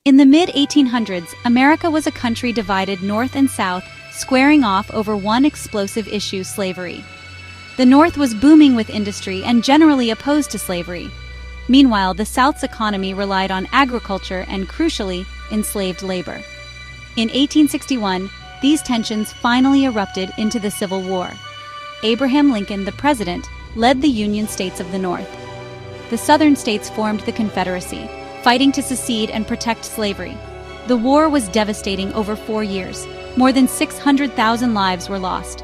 In the mid-1800s, America was a country divided north and south, squaring off over one explosive issue: slavery. The North was booming with industry and generally opposed to slavery. Meanwhile, the South's economy relied on agriculture and, crucially, enslaved labor. In 1861, these tensions finally erupted into the Civil War. Abraham Lincoln, the president, led the Union States of the North. The Southern states formed the Confederacy, fighting to secede and protect slavery. The war was devastating over 4 years. More than 600,000 lives were lost.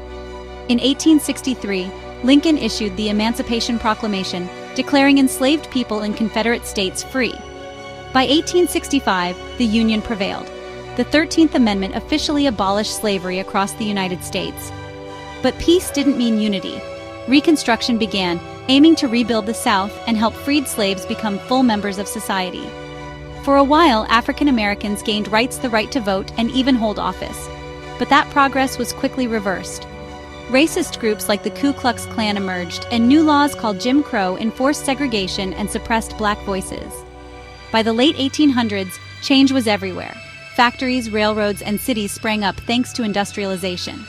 In 1863, Lincoln issued the Emancipation Proclamation, declaring enslaved people in Confederate states free. By 1865, the Union prevailed. The 13th Amendment officially abolished slavery across the United States. But peace didn't mean unity. Reconstruction began, aiming to rebuild the South and help freed slaves become full members of society. For a while, African Americans gained the right to vote and even hold office. But that progress was quickly reversed. Racist groups like the Ku Klux Klan emerged, and new laws called Jim Crow enforced segregation and suppressed black voices. By the late 1800s, change was everywhere. Factories, railroads, and cities sprang up thanks to industrialization.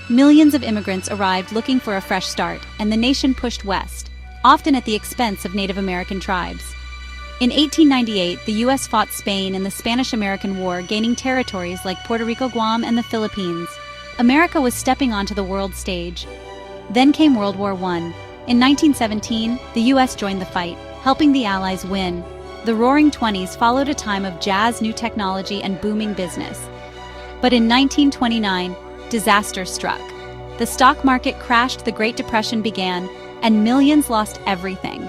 Millions of immigrants arrived looking for a fresh start, and the nation pushed west, often at the expense of Native American tribes. In 1898, the U.S. fought Spain in the Spanish-American War, gaining territories like Puerto Rico, Guam, and the Philippines. America was stepping onto the world stage. Then came World War I. In 1917, the U.S. joined the fight, helping the Allies win. The Roaring Twenties followed a time of jazz, new technology, and booming business. But in 1929, disaster struck. The stock market crashed, the Great Depression began, and millions lost everything.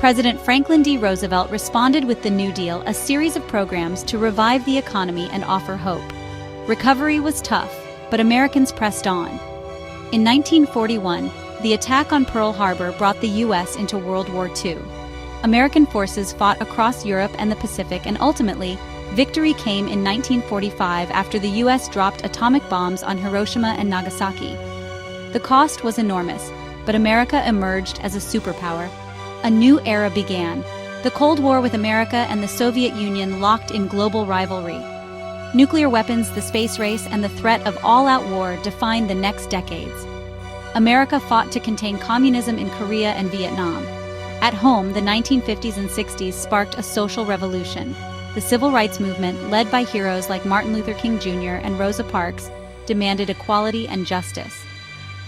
President Franklin D. Roosevelt responded with the New Deal, a series of programs to revive the economy and offer hope. Recovery was tough, but Americans pressed on. In 1941, the attack on Pearl Harbor brought the U.S. into World War II. American forces fought across Europe and the Pacific, and ultimately, victory came in 1945 after the U.S. dropped atomic bombs on Hiroshima and Nagasaki. The cost was enormous, but America emerged as a superpower. A new era began. The Cold War, with America and the Soviet Union locked in global rivalry. Nuclear weapons, the space race, and the threat of all-out war defined the next decades. America fought to contain communism in Korea and Vietnam. At home, the 1950s and 60s sparked a social revolution. The civil rights movement, led by heroes like Martin Luther King Jr. and Rosa Parks, demanded equality and justice.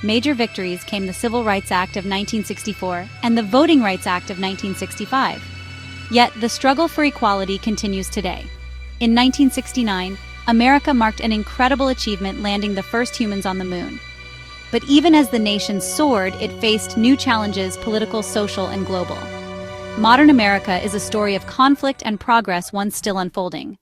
Major victories came the Civil Rights Act of 1964 and the Voting Rights Act of 1965. Yet, the struggle for equality continues today. In 1969, America marked an incredible achievement, landing the first humans on the moon. But even as the nation soared, it faced new challenges: political, social, and global. Modern America is a story of conflict and progress, one still unfolding.